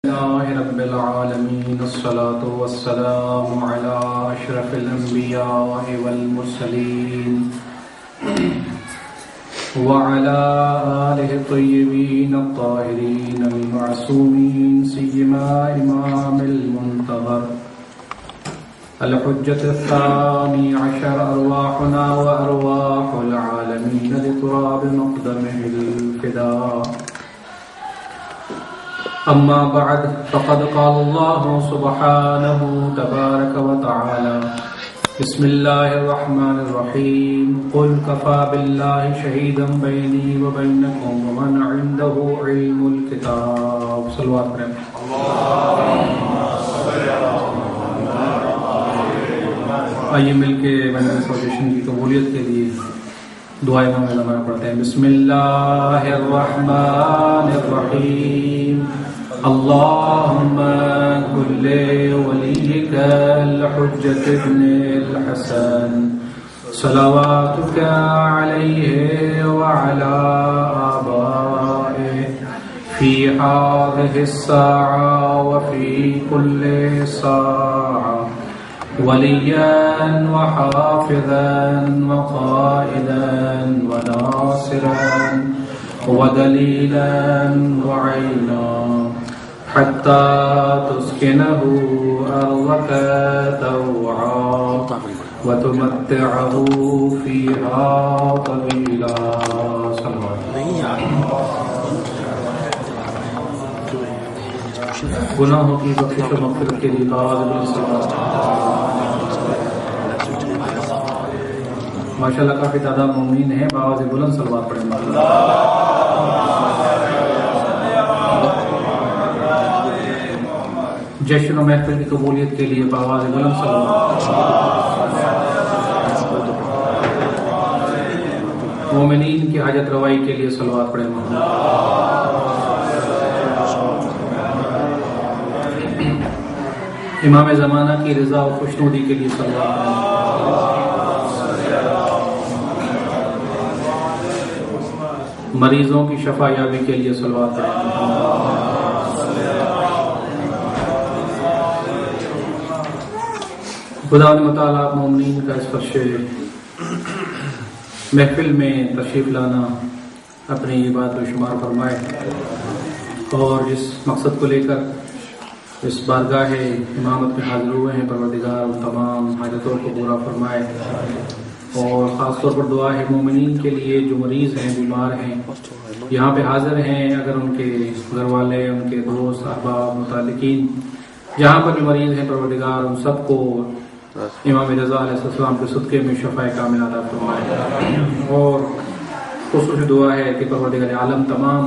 لله رب العالمين الصلاة والسلام على أشرف الأنبياء والمرسلين وعلى آله الطيبين الطاهرين المعصومين سيما إمام المنتظر الحجة الثاني عشر أرواحنا وأرواح العالمين لتراب مقدمه الفداء. أما بعد فقد قال الله سبحانه تبارك وتعالى بسم الله الرحمن الرحيم قل كفى بالله شهيدا بيني وبينكم ومن عنده علم الكتاب. صلوات پڑھیں. آئیے مل کے بین ایسوسیشن کی قبولیت کے لیے دعائیں زمانہ پڑھتے ہیں. بسم اللہ الرحمن الرحیم اللهم كل وليك الحجة ابن الحسن صلواتك عليه وعلى آبائه في هذه الساعة وفي كل ساعة وليا وحافظا وقائدا وناصرا ودليلا وعينا حتى تسكنه أرضك طوعا وتمتعه فيها طويلا. گناہوں کی بخشش و مغفرت کے لیے ماشاء اللہ کافی تعداد مومنین ہیں. بآواز بلند صلوات پڑھیں. جشن و محفل کی قبولیت کے لیے بآواز بلند صلوات. مومنین کی حاجت روائی کے لیے صلوات پڑھیں. امام زمانہ کی رضا و خوشنودی کے لیے صلوات پڑھیں. مریضوں کی شفا یابی کے لیے صلوات پڑھیں. خدا مطالعہ مومنین کا اس فرش محفل میں تشریف لانا اپنی عبادت و شمار فرمائے اور جس مقصد کو لے کر اس بارگاہ امامت میں حاضر ہوئے ہیں پروردگار ان تمام حاجتوں کو پورا فرمائے. اور خاص طور پر دعا ہے مومنین کے لیے جو مریض ہیں بیمار ہیں یہاں پہ حاضر ہیں. اگر ان کے گھر والے ان کے دوست احباب متعلقین جہاں پر بھی مریض ہیں پروردگار ان سب کو امام رضا علیہ السلام کے صدقے میں شفاء کاملہ عطا فرمائے. اور خصوصی دعا ہے کہ پروردگار عالم تمام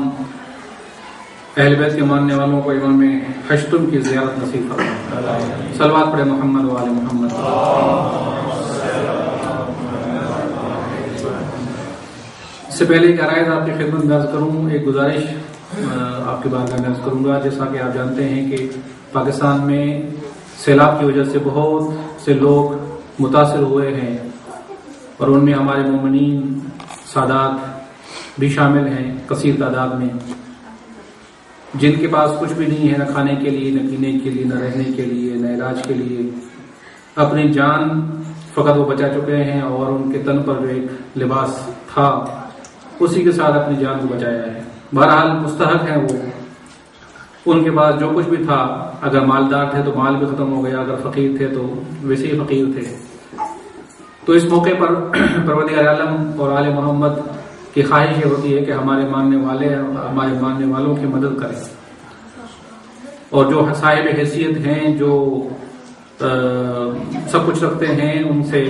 اہل بیت کے ماننے والوں کو امام حشتم کی زیارت نصیب فرمائے. صلوات پڑھے محمد و آل محمد. اس سے پہلے ایک عرائض آپ کی خدمت میں عرض کروں. ایک گزارش آپ کی بارگاہ میں عرض کروں گا. جیسا کہ آپ جانتے ہیں کہ پاکستان میں سیلاب کی وجہ سے بہت سے لوگ متاثر ہوئے ہیں اور ان میں ہمارے مومنین سادات بھی شامل ہیں کثیر تعداد میں جن کے پاس کچھ بھی نہیں ہے نہ کھانے کے لیے نہ پینے کے لیے نہ رہنے کے لیے نہ علاج کے لیے. اپنی جان فقط وہ بچا چکے ہیں اور ان کے تن پر جو ایک لباس تھا اسی کے ساتھ اپنی جان کو بچایا ہے. بہرحال مستحق ہیں وہ. ان کے پاس جو کچھ بھی تھا اگر مالدار تھے تو مال بھی ختم ہو گیا, اگر فقیر تھے تو ویسے ہی فقیر تھے. تو اس موقع پر پروردگار عالم اور آل محمد کی خواہش یہ ہوتی ہے کہ ہمارے ماننے والوں کی مدد کریں اور جو صاحب حیثیت ہیں جو سب کچھ رکھتے ہیں ان سے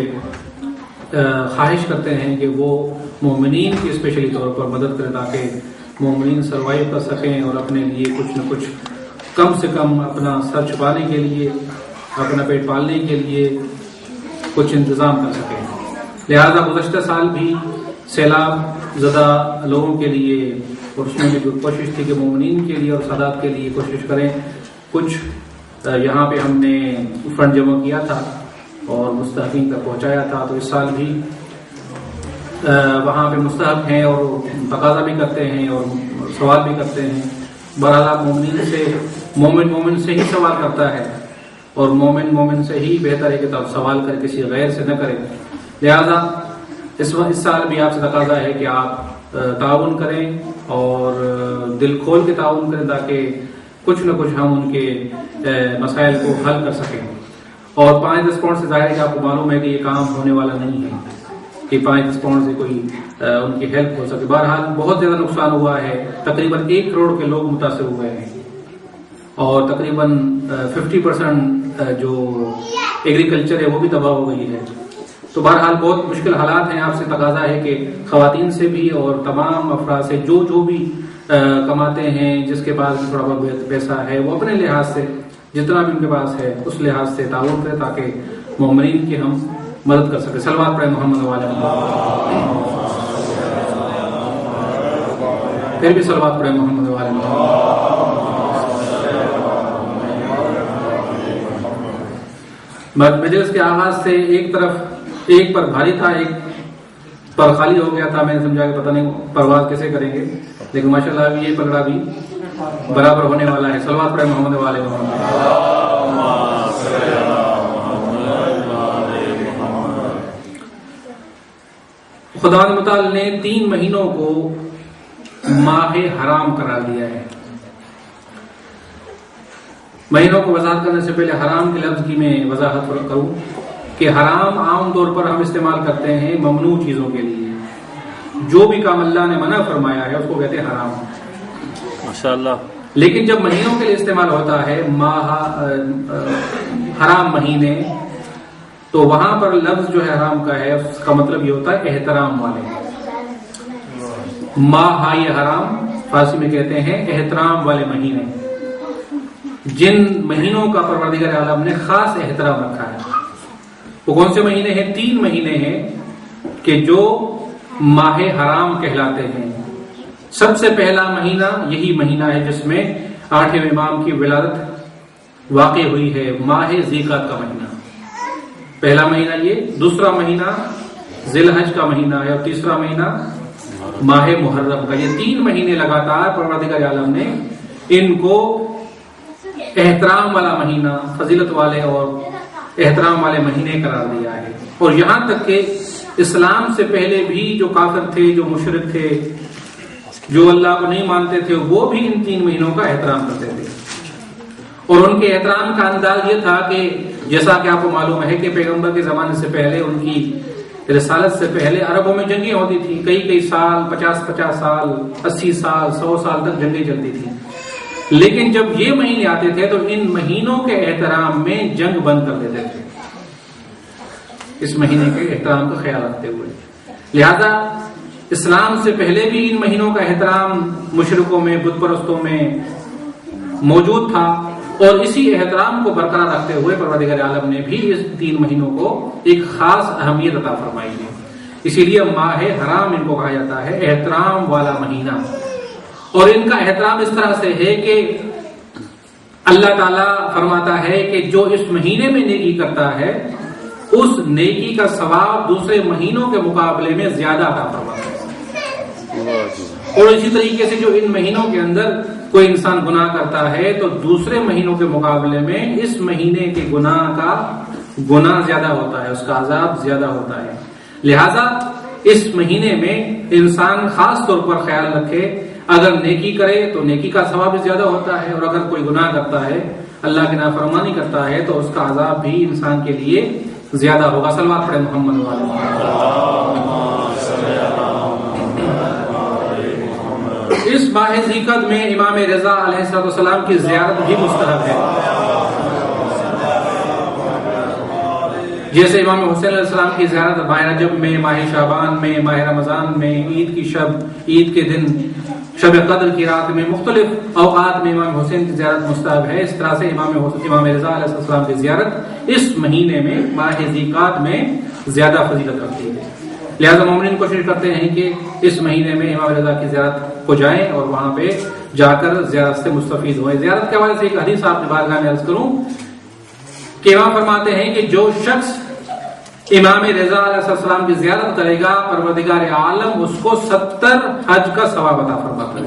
خواہش کرتے ہیں کہ وہ مومنین کی اسپیشلی طور پر مدد کریں تاکہ مومنین سروائیو کر سکیں اور اپنے لیے کچھ نہ کچھ کم سے کم اپنا سر چھپانے کے لیے اپنا پیٹ پالنے کے لیے کچھ انتظام کر سکیں. لہذا گزشتہ سال بھی سیلاب زدہ لوگوں کے لیے اور اس میں بھی کوشش تھی کہ مومنین کے لیے اور سادات کے لیے کوشش کریں. کچھ یہاں پہ ہم نے فنڈ جمع کیا تھا اور مستحقین تک پہنچایا تھا. تو اس سال بھی وہاں پہ مستحق ہیں اور تقاضا بھی کرتے ہیں اور سوال بھی کرتے ہیں. بہرحال آپ مومنین سے مومن سے ہی سوال کرتا ہے، اور مومن سے ہی بہتر ہے کہ آپ سوال کر کسی غیر سے نہ کریں۔ لہذا اس سال بھی آپ سے تقاضا ہے کہ آپ تعاون کریں اور دل کھول کے تعاون کریں، تاکہ کچھ نہ کچھ ہم ان کے مسائل کو حل کر سکیں۔ اور 5-10 پاؤنڈ سے ظاہر ہے کہ آپ کو معلوم ہے کہ یہ کام ہونے والا نہیں ہے کہ 5-10 پاؤنڈ سے کوئی ان کی ہیلپ ہو سکے۔ بہرحال بہت زیادہ نقصان ہوا ہے، تقریباً 1 کروڑ کے لوگ متاثر ہوئے ہیں، اور تقریباً 50% جو ایگریکلچر ہے وہ بھی تباہ ہو گئی ہے۔ تو بہرحال بہت مشکل حالات ہیں۔ آپ سے تقاضا ہے کہ خواتین سے بھی اور تمام افراد سے جو بھی کماتے ہیں، جس کے پاس تھوڑا بہت پیسہ ہے، وہ اپنے لحاظ سے جتنا بھی ان کے پاس ہے اس لحاظ سے تعاون کرے، تاکہ مومنین کی ہم مدد کر سکے۔ صلوات پڑھیں محمد والے محمد، پھر بھی صلوات پڑھیں محمد والے محمد۔ مجلس کے آغاز سے ایک طرف ایک پر بھاری تھا، ایک پر خالی ہو گیا تھا۔ میں نے سمجھا کہ پتہ نہیں پرواز کیسے کریں گے، لیکن ماشاءاللہ ابھی یہ پگڑا بھی برابر ہونے والا ہے۔ صلوات پڑھیں محمد والے محمد۔ خدا متعال نے 3 مہینوں کو ماہ حرام قرار دیا ہے۔ مہینوں کو وضاحت کرنے سے پہلے حرام کے لفظ کی میں وضاحت کروں کہ حرام عام طور پر ہم استعمال کرتے ہیں ممنوع چیزوں کے لیے۔ جو بھی کام اللہ نے منع فرمایا ہے اس کو کہتے ہیں حرام، ماشاءاللہ۔ لیکن جب مہینوں کے لیے استعمال ہوتا ہے حرام مہینے، تو وہاں پر لفظ جو ہے حرام کا ہے اس کا مطلب یہ ہوتا ہے احترام والے۔ ماہ حرام فارسی میں کہتے ہیں احترام والے مہینے، جن مہینوں کا پروردگار عالم نے خاص احترام رکھا ہے۔ وہ کون سے مہینے ہیں؟ 3 مہینے ہیں کہ جو ماہ حرام کہلاتے ہیں۔ سب سے پہلا مہینہ یہی مہینہ ہے جس میں 8ویں امام کی ولادت واقع ہوئی ہے، ماہ ذی القعدہ کا مہینہ۔ پہلا مہینہ یہ، دوسرا مہینہ ذی الحج کا مہینہ ہے، اور تیسرا مہینہ ماہ محرم کا۔ یہ 3 مہینے لگاتار پروردگار عالم نے ان کو احترام والا مہینہ، فضیلت والے اور احترام والے مہینے قرار دیا ہے۔ اور یہاں تک کہ اسلام سے پہلے بھی جو کافر تھے، جو مشرک تھے، جو اللہ کو نہیں مانتے تھے، وہ بھی ان 3 مہینوں کا احترام کرتے تھے۔ اور ان کے احترام کا انداز یہ تھا کہ جیسا کہ آپ کو معلوم ہے کہ پیغمبر کے زمانے سے پہلے، ان کی رسالت سے پہلے عربوں میں جنگیں ہوتی تھیں، کئی سال، 50 سال، 80 سال، 100 سال تک جنگیں چلتی تھیں۔ لیکن جب یہ مہینے آتے تھے تو ان مہینوں کے احترام میں جنگ بند کر دیتے تھے، اس مہینے کے احترام کا خیال رکھتے ہوئے۔ لہذا اسلام سے پہلے بھی ان مہینوں کا احترام مشرکوں میں، بت پرستوں میں موجود تھا، اور اسی احترام کو برقرار رکھتے ہوئے پروردگار عالم نے بھی اس 3 مہینوں کو ایک خاص اہمیت عطا فرمائی ہے۔ اسی لیے ماہ حرام ان کو کہا جاتا ہے، احترام والا مہینہ۔ اور ان کا احترام اس طرح سے ہے کہ اللہ تعالیٰ فرماتا ہے کہ جو اس مہینے میں نیکی کرتا ہے اس نیکی کا ثواب دوسرے مہینوں کے مقابلے میں زیادہ عطا فرماتا ہے۔ اور اسی طریقے سے جو ان مہینوں کے اندر کوئی انسان گناہ کرتا ہے تو دوسرے مہینوں کے مقابلے میں اس مہینے کے گناہ کا گناہ زیادہ ہوتا ہے، اس کا عذاب زیادہ ہوتا ہے۔ لہذا اس مہینے میں انسان خاص طور پر خیال رکھے، اگر نیکی کرے تو نیکی کا ثواب زیادہ ہوتا ہے، اور اگر کوئی گناہ کرتا ہے، اللہ کی نافرمانی کرتا ہے، تو اس کا عذاب بھی انسان کے لیے زیادہ ہوگا۔ صلوات پڑھیں محمد والے محمد۔ اس ماہ ذی القعدہ میں امام رضا علیہ السلام کی زیارت بھی مستحب ہے، جیسے امام حسین علیہ السلام کی زیارت ماہ رجب میں، ماہ شعبان میں، ماہ رمضان میں، عید کی شب، عید کے دن، شب قدر کی رات میں، مختلف اوقات میں امام حسین کی زیارت مستحب ہے۔ اس طرح سے امام رضا علیہ السلام کی زیارت اس مہینے میں ماہ ذی القعدہ میں زیادہ فضیلت رکھتی ہے۔ لہذا مومنین کوشش کرتے ہیں کہ اس مہینے میں امام رضا کی زیارت کو جائیں اور وہاں پہ جا کر زیارت سے مستفید ہوئے۔ زیارت کے حوالے سے ایک حدیث آپ کی بارگاہ میں عرض کروں کہ امام فرماتے ہیں کہ جو شخص امام رضا علیہ السلام کی زیارت کرے گا، پروردگار عالم اس کو 70 حج کا ثواب عطا فرماتا ہے۔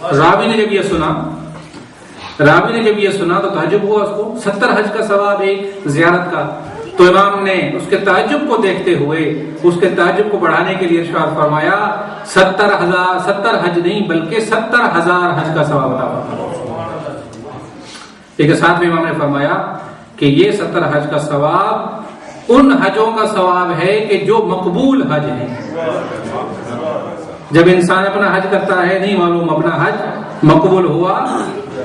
راوی نے جب یہ سنا تو تعجب ہوا اس کو. 70 حج کا ثواب ایک زیارت کا. تو امام نے اس کے تعجب کو دیکھتے ہوئے اس کے تعجب کو بڑھانے کے لیے ارشاد فرمایا 70 حج نہیں بلکہ 70,000 حج کا ثواب عطا فرمایا. لیکن ساتھ میں امام نے فرمایا کہ یہ 70 حج کا ثواب ان حجوں کا ثواب ہے کہ جو مقبول حج ہے. جب انسان اپنا حج کرتا ہے نہیں معلوم اپنا حج مقبول ہوا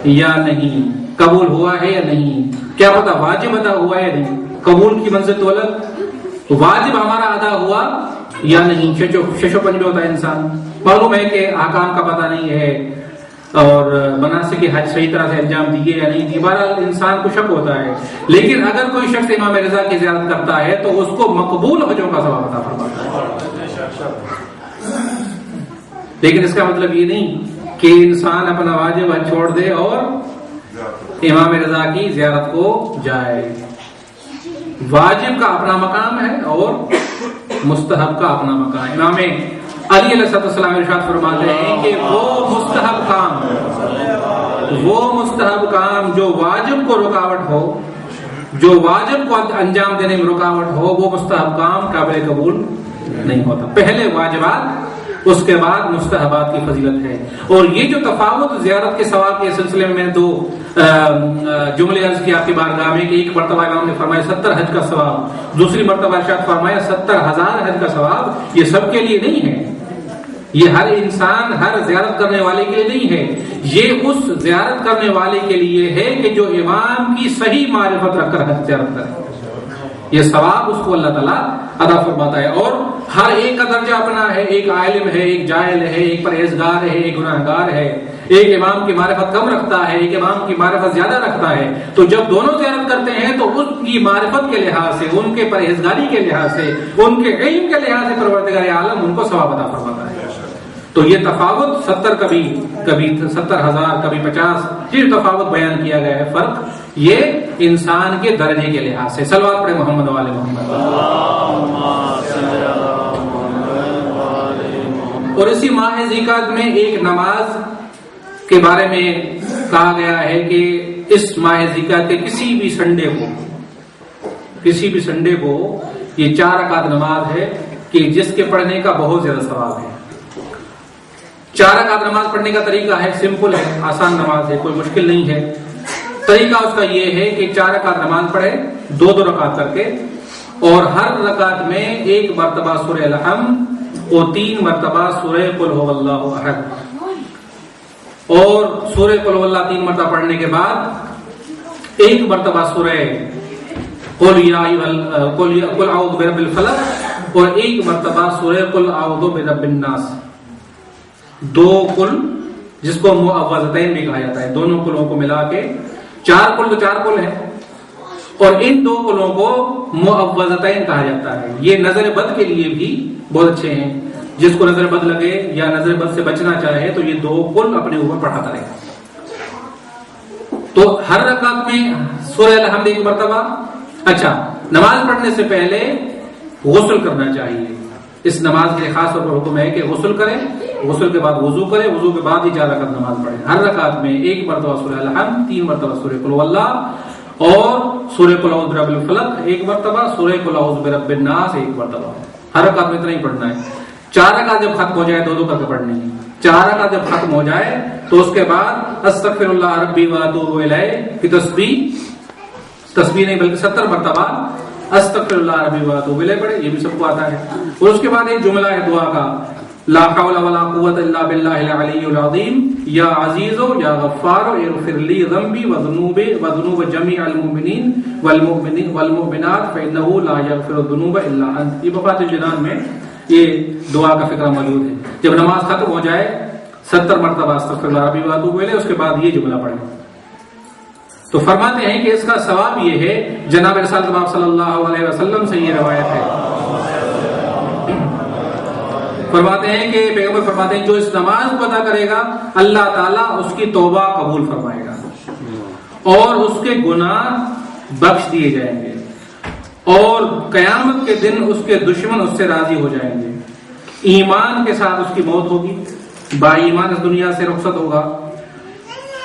یا نہیں, قبول ہوا ہے یا نہیں, کیا پتا واجب ادا ہوا ہے یا نہیں. قبول کی منزل تو الگ, واجب ہمارا ادا ہوا یا نہیں. ششو پنج میں ہوتا ہے انسان, معلوم ہے کہ احکام کا پتہ نہیں ہے اور مناسک کی حج صحیح طرح سے انجام دیے یا نہیں دیے, بہرحال انسان کو شک ہوتا ہے. لیکن اگر کوئی شخص امام رضا کی زیارت کرتا ہے تو اس کو مقبول حجوں کا ثواب عطا فرماتا ہے. لیکن اس کا مطلب یہ نہیں کہ انسان اپنا واجب حج چھوڑ دے اور امام رضا کی زیارت کو جائے. واجب کا اپنا مقام ہے اور مستحب کا اپنا مقام. امام علی علیہ السلام ارشاد فرماتے ہیں کہ وہ مستحب کام جو واجب کو رکاوٹ ہو, جو واجب کو انجام دینے میں رکاوٹ ہو, وہ مستحب کام قابل قبول نہیں ہوتا. پہلے واجبات اس کے بعد مستحبات کی فضیلت ہے. اور یہ جو تفاوت زیارت کے ثواب کے سلسلے میں نے 2 جملے عرض کیا آپ کی بارگاہ میں کہ ایک مرتبہ امام نے فرمایا 70 حج کا ثواب, دوسری مرتبہ ارشاد فرمایا 70,000 حج کا ثواب. یہ سب کے لیے نہیں ہے, یہ ہر انسان ہر زیارت کرنے والے کے لیے نہیں ہے. یہ اس زیارت کرنے والے کے لیے ہے کہ جو امام کی صحیح معرفت رکھ کر حج زیارت کرے. یہ ثواب اس کو اللہ تعالیٰ ادا فرماتا ہے. اور ہر ایک کا درجہ اپنا ہے, ایک عالم ہے, ایک جاہل ہے, ایک پرہیزگار ہے, ایک گناہگار ہے, ایک امام کی معرفت کم رکھتا ہے, ایک امام کی معرفت زیادہ رکھتا ہے. تو جب دونوں زیارت کرتے ہیں تو ان کی معرفت کے لحاظ سے, ان کے پرہیزگاری کے لحاظ سے, ان کے علم کے لحاظ سے پروردگار عالم ان کو ثواب عطا فرماتا ہے. تو یہ تفاوت 70 کبھی 70,000 کبھی 50, یہ تفاوت بیان کیا گیا ہے فرق, یہ انسان کے درجے کے لحاظ سے. صلوات پڑھے محمد والے محمد. اور اسی ماہ ذیقعدہ میں ایک نماز کے بارے میں کہا گیا ہے کہ اس ماہ ذیقعدہ کے کسی بھی سنڈے کو یہ 4 رکعت نماز ہے کہ جس کے پڑھنے کا بہت زیادہ ثواب ہے. 4 رکعت نماز پڑھنے کا طریقہ ہے, سمپل ہے, آسان نماز ہے, کوئی مشکل نہیں ہے. طریقہ اس کا یہ ہے کہ 4 رکعت نماز پڑھے 2 رکعت کر کے, اور ہر رکعت میں 1 مرتبہ سورہ الحمد اور 3 مرتبہ سورہ قل هو اللہ احد, اور سورہ قل هو اللہ 3 مرتبہ پڑھنے کے بعد 1 مرتبہ سورہ قل اعوذ برب الفلق اور 1 مرتبہ سورہ قل اعوذ برب الناس. 2 قل جس کو معوذتین بھی کہا جاتا ہے, دونوں قلوں کو ملا کے 4 قل تو 4 قل ہے, اور ان 2 قلوں کو معوذتین کہا جاتا ہے. یہ نظر بد کے لیے بھی بہت اچھے ہیں, جس کو نظر بد لگے یا نظر بد سے بچنا چاہے تو یہ 2 قل اپنے اوپر پڑھاتا رہے. تو ہر رکعت میں سورہ الحمد 1 مرتبہ. اچھا, نماز پڑھنے سے پہلے غسل کرنا چاہیے. اس نماز کے خاص طور پر حکم ہے کہ غسل کریں, غسل کے بعد وضو کریں, وضو کے بعد ہی 4 رکعت نماز پڑھیں. ہر رکعت میں 1 مرتبہ سورہ الحمد, 3 مرتبہ سورہ قل اللہ اور سورہ قل اعوذ برب الفلق 1 مرتبہ, سورہ قل اعوذ برب الناس 1 مرتبہ. ہر رکعت میں اتنا ہی پڑھنا ہے. 4 رکعت جب ختم ہو جائے 2 کر کے پڑھنی ہے. 4 رکعت جب ختم ہو جائے تو اس کے بعد استغفر اللہ ربی واتوب الیہ کی تسبیح نہیں بلکہ 70 مرتبہ استغفر اللہ ربی واتوب الیہ پڑھے. یہ بھی سب کو آتا ہے. اور اس کے بعد ایک جملہ ہے دعا کا, لا حول ولا قوت الا باللہ العلی العظیم یا عزیز یا غفار اغفر لی ذنبی وذنوب جمیع المؤمنین والمؤمنات فانہ لا یغفر الذنوب الا انت. یہ مفاتیح الجنان میں یہ دعا کا فقرہ موجود ہے. جب نماز ختم ہو جائے 70 مرتبہ استغفر اللہ ربی واتوب الیہ, اس کے بعد یہ جملہ پڑھیں. تو فرماتے ہیں کہ اس کا ثواب یہ ہے, جناب رسالت مآب صلی اللہ علیہ وسلم سے یہ روایت ہے, فرماتے ہیں کہ پیغمبر فرماتے ہیں جو اس نماز کو ادا کرے گا اللہ تعالیٰ اس کی توبہ قبول فرمائے گا اور اس کے گناہ بخش دیے جائیں گے, اور قیامت کے دن اس کے دشمن اس سے راضی ہو جائیں گے. ایمان کے ساتھ اس کی موت ہوگی, باایمان اس دنیا سے رخصت ہوگا،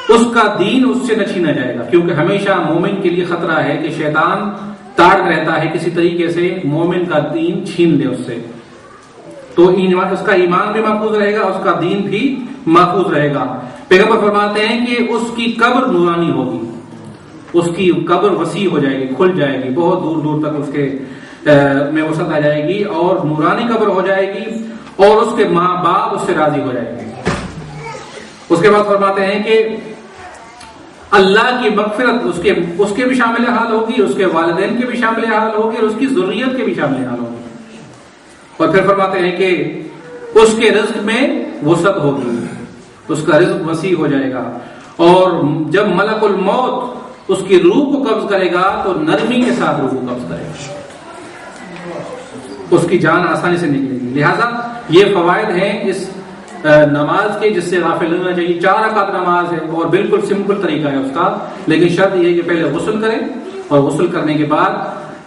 اس کا دین اس سے نہ چھینا جائے گا، کیونکہ ہمیشہ مومن کے لیے خطرہ ہے کہ شیطان تاڑ رہتا ہے کسی طریقے سے مومن کا دین چھین لے اس سے، تو اس کا ایمان بھی محفوظ رہے گا، اس کا دین بھی محفوظ رہے گا۔ پیغمبر فرماتے ہیں کہ اس کی قبر نورانی ہوگی، اس کی قبر وسیع ہو جائے گی، کھل جائے گی، بہت دور دور تک اس کے میں وسعت آ جائے گی اور نورانی قبر ہو جائے گی، اور اس کے ماں باپ اس سے راضی ہو جائیں گے۔ اس کے بعد فرماتے ہیں کہ اللہ کی مغفرت اس کے بھی شامل حال ہوگی، اس کے والدین کے بھی شامل حال ہوگی، اور اس کی ذریت کے بھی شامل حال ہوگی۔ اور پھر فرماتے ہیں کہ اس کے رزق میں وسعت ہوگی، اس کا رزق وسیع ہو جائے گا، اور جب ملک الموت اس کی روح کو قبض کرے گا تو نرمی کے ساتھ روح کو قبض کرے گا، اس کی جان آسانی سے نکلے گی۔ لہذا یہ فوائد ہیں اس نماز کے، جس سے غافل نہیں ہونا چاہیے۔ 4 رکعت نماز ہے اور بالکل سمپل طریقہ ہے اس کا، لیکن شرط یہ ہے کہ پہلے غسل کریں، اور غسل کرنے کے بعد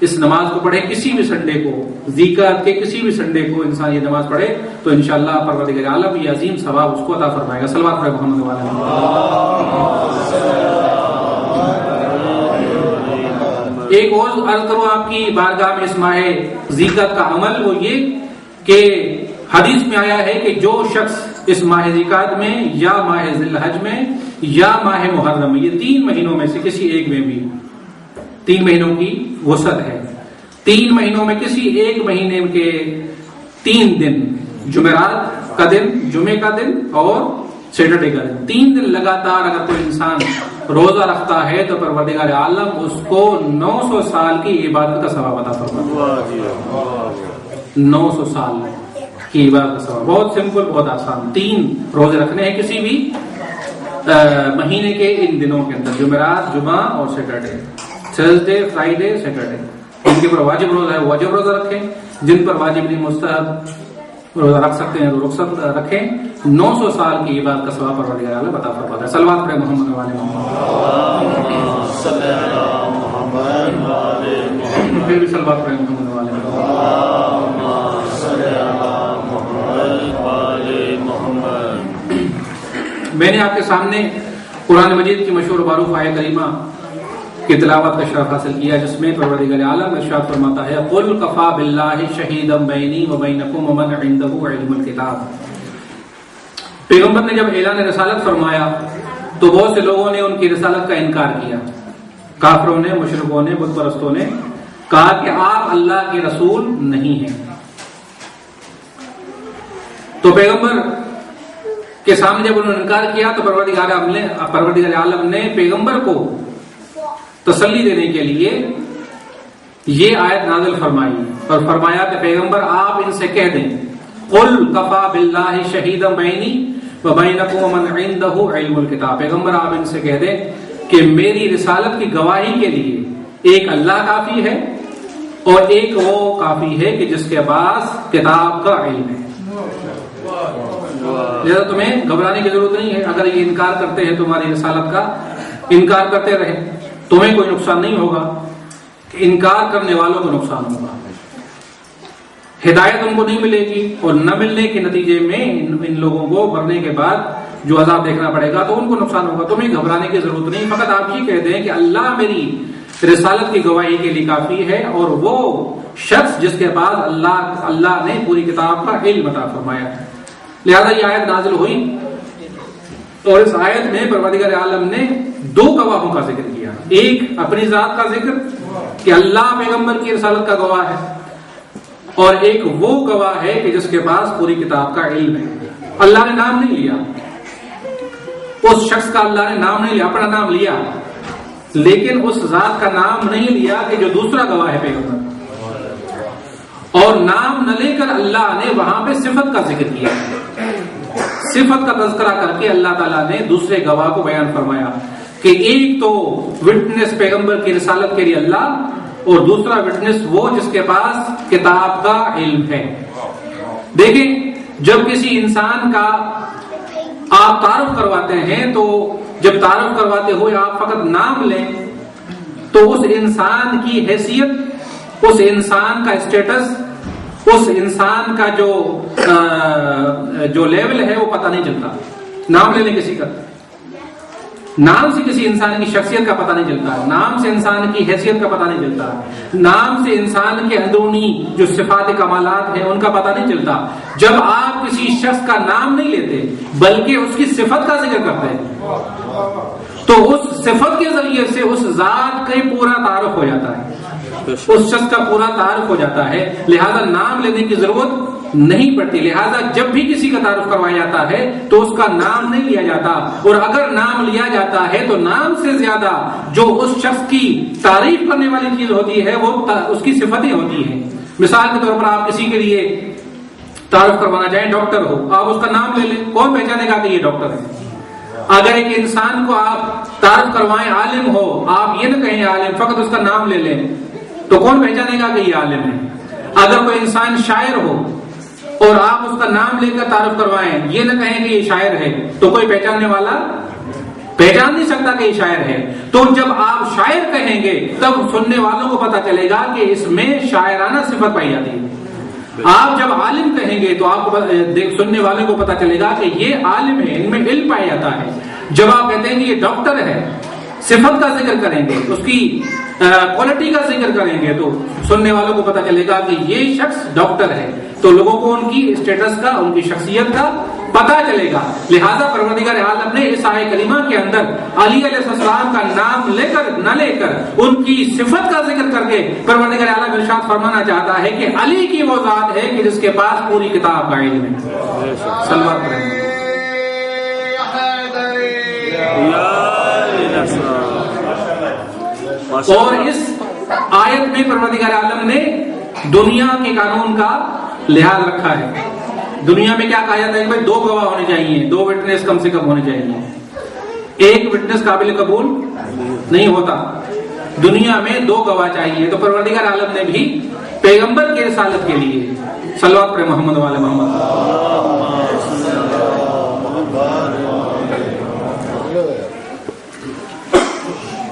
اس نماز کو پڑھے۔ کسی بھی سنڈے کو، ذیقعت کے کسی بھی سنڈے کو انسان یہ نماز پڑھے تو انشاءاللہ پروردگار عالم یہ عظیم ثواب اس کو عطا فرمائے گا۔ صلوات پڑھیں محمد وعلی محمد۔ ایک اور عرض کروں آپ کی بارگاہ میں اس ماہ ذیقعت کا عمل، وہ یہ کہ حدیث میں آیا ہے کہ جو شخص اس ماہ ذیقعت میں یا ماہ ذی الحج میں یا ماہ محرم میں، یہ 3 مہینوں میں سے کسی ایک میں بھی، 3 مہینوں کی وسعت ہے، 3 مہینوں میں کسی ایک مہینے کے 3 دن، جمعرات کا دن، جمعے کا دن اور سیٹرڈے کا دن، 3 دن لگاتار اگر کوئی انسان روزہ رکھتا ہے تو پروردگار عالم اس کو 900 سال کی عبادت کا ثواب عطا فرماتا ہے۔ 900 سال کی عبادت کا ثواب، بہت سمپل، بہت آسان۔ 3 روزے رکھنے ہیں کسی بھی مہینے کے ان دنوں کے اندر، جمعرات، جمعہ اور سیٹرڈے، تھرسڈے، فرائیڈے، سیٹرڈے، جن کے پر واجب روزہ ہے واجب روزہ رکھیں، جن پر واجب نہیں مستحب روزہ رکھ سکتے ہیں تو رخصت رکھیں۔ 900 سال کی عبادت کا ثواب پروردگار عالم عطا فرماتا ہے۔ صلوات پڑھیں محمد وعلی محمد۔ پھر بھی صلوات پڑھیں محمد وعلی محمد۔ میں نے آپ کے سامنے قرآن مجید کی مشہور معروف آیت کریمہ کی تلاوت کا شرف حاصل کیا، جس میں پروردگار عالم ارشاد فرماتا ہے قل کفی باللہ شہیدا بینی وبینکم ومن عنده علم الکتاب۔ پیغمبر نے جب اعلان رسالت فرمایا تو بہت سے لوگوں نے ان کی رسالت کا انکار کیا، کافروں نے، مشرکوں نے، بت پرستوں نے کہا کہ آپ اللہ کے رسول نہیں ہیں۔ تو پیغمبر کے سامنے جب انہوں نے انکار کیا تو پروردگار عالم نے پیغمبر کو تسلی دینے کے لیے یہ آیت نازل فرمائی اور فرمایا کہ پیغمبر آپ ان سے کہہ دیں قل کفی باللہ شہیدا بینی وبینکم ومن عنده علم الکتاب، پیغمبر آپ ان سے کہہ دیں کہ میری رسالت کی گواہی کے لیے ایک اللہ کافی ہے اور ایک وہ کافی ہے کہ جس کے پاس کتاب کا علم ہے۔ لہذا تمہیں گھبرانے کی ضرورت نہیں ہے، اگر یہ انکار کرتے ہیں تمہاری رسالت کا، انکار کرتے رہے، تمہیں کوئی نقصان نہیں ہوگا، انکار کرنے والوں کو نقصان ہوگا۔ ہدایت ان کو نہیں ملے گی اور نہ ملنے کے نتیجے میں ان لوگوں کو مرنے کے بعد جو عذاب دیکھنا پڑے گا تو ان کو نقصان ہوگا۔ تمہیں گھبرانے کی ضرورت نہیں، فقط آپ یہ کہہ دیں کہ اللہ میری رسالت کی گواہی کے لیے کافی ہے اور وہ شخص جس کے پاس اللہ نے پوری کتاب کا علم عطا فرمایا ہے۔ لہذا یہ آیت نازل ہوئی اور اس آیت میں پروردگار عالم نے 2 گواہوں کا ذکر کیا، ایک اپنی ذات کا ذکر کہ اللہ پیغمبر کی رسالت کا گواہ ہے، اور ایک وہ گواہ ہے کہ جس کے پاس پوری کتاب کا علم ہے۔ اللہ نے نام نہیں لیا، اس شخص کا اللہ نے نام نہیں لیا، اپنا نام لیا، لیکن اس ذات کا نام نہیں لیا کہ جو دوسرا گواہ ہے پیغمبر، اور نام نہ لے کر اللہ نے وہاں پہ صفت کا ذکر کیا، صفت کا تذکرہ کر کے اللہ تعالیٰ نے دوسرے گواہ کو بیان فرمایا کہ ایک تو وٹنس پیغمبر کی رسالت کے لیے اللہ، اور دوسرا وٹنس وہ جس کے پاس کتاب کا علم ہے۔ دیکھیں جب کسی انسان کا آپ تعارف کرواتے ہیں تو جب تعارف کرواتے ہوئے آپ فقط نام لیں تو اس انسان کی حیثیت، اس انسان کا اسٹیٹس، اس انسان کا جو لیول ہے وہ پتہ نہیں چلتا. نام لے لیں کسی کا، نام سے کسی انسان کی شخصیت کا پتہ نہیں چلتا، نام سے انسان کی حیثیت کا پتہ نہیں چلتا، نام سے انسان کے اندرونی جو صفات کمالات ہیں ان کا پتہ نہیں چلتا. جب آپ کسی شخص کا نام نہیں لیتے بلکہ اس کی صفت کا ذکر کرتے ہیں تو اس صفت کے ذریعے سے اس ذات کا پورا تعارف ہو جاتا ہے، اس شخص کا پورا تعارف ہو جاتا ہے. لہذا نام لینے کی ضرورت نہیں پڑتی. لہذا جب بھی کسی کا تعارف کروایا جاتا ہے تو اس کا نام نہیں لیا جاتا، اور اگر نام لیا جاتا ہے تو نام سے زیادہ جو اس شخص کی تعریف کرنے والی چیز ہوتی ہے وہ اس کی صفتیں ہوتی ہیں. مثال کے طور پر آپ کسی کے لیے تعارف کروانا چاہیں، ڈاکٹر ہو، آپ اس کا نام لے لیں، کون پہچانے گا کہ یہ ڈاکٹر ہے؟ اگر ایک انسان کو آپ تعارف کروائیں عالم ہو، آپ یہ نہ کہیں عالم، فقط اس کا نام لے لیں تو کون پہچانے گا کہ یہ عالم ہے؟ اگر کوئی انسان شاعر ہو اور آپ اس کا نام لے کر تعارف کروائیں، یہ نہ کہیں کہ یہ شاعر ہے، تو کوئی پہچاننے والا پہچان نہیں سکتا کہ یہ شاعر ہے. تو جب آپ شاعر کہیں گے تب سننے والوں کو پتا چلے گا کہ اس میں شاعرانہ صفت پائی جاتی ہے. آپ جب عالم کہیں گے تو آپ کو سننے والوں کو پتا چلے گا کہ یہ عالم ہے، ان میں علم پایا جاتا ہے. جب آپ کہتے ہیں کہ یہ ڈاکٹر ہے، صفت کا ذکر کریں گے، اس کی کوالٹی کا ذکر کریں گے تو سننے والوں کو پتا چلے گا کہ یہ شخص ڈاکٹر ہے. تو لوگوں کو ان کی اسٹیٹس کا، ان کی شخصیت کا پتا چلے گا. لہذا پروردگار عالم نے اس آیت کریمہ کے اندر علی علیہ السلام کا نام لے کر نہ لے کر ان کی صفت کا ذکر کر کے پروردگار عالم ارشاد فرمانا چاہتا ہے کہ علی کی وہ ذات ہے کہ جس کے پاس پوری کتاب کا علم ہے. صلوات پڑھیں. اور اس آیت میں پروردگار عالم نے دنیا کے قانون کا لحاظ رکھا ہے. دنیا میں کیا کہا جاتا ہے کہ بھائی 2 گواہ ہونے چاہیے، 2 وٹنس کم سے کم ہونے چاہیے. ایک وٹنس قابل قبول نہیں ہوتا، دنیا میں 2 گواہ چاہیے. تو پروردگار عالم نے بھی پیغمبر کے رسالت کے لیے صلوات پر محمد والے محمد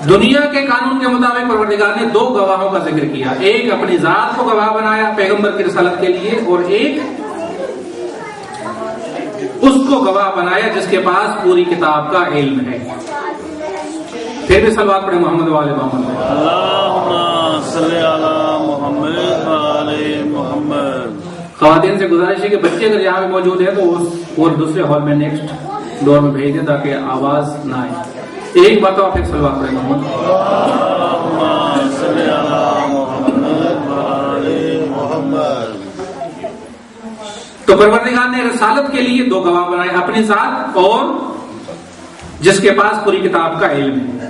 دنیا کے قانون کے مطابق پروردگار نے 2 گواہوں کا ذکر کیا. ایک اپنی ذات کو گواہ بنایا پیغمبر کی رسالت کے لیے، اور ایک اس کو گواہ بنایا جس کے پاس پوری کتاب کا علم ہے. پھر بھی صلوات پڑھیں محمد والے محمد. اللہم صلی علی محمد وعلی محمد. خواتین سے گزارش ہے کہ بچے اگر یہاں پہ موجود ہیں تو اور دوسرے ہال میں نیکسٹ ڈور میں بھیج دیں تاکہ آواز نہ آئے. ایک بات آپ ایک صلوات پڑھیں محمد. اللہم صلی علی محمد وعلی محمد. تو پروردگار نے رسالت کے لیے 2 گواہ بنائے، اپنی ذات اور جس کے پاس پوری کتاب کا علم ہے.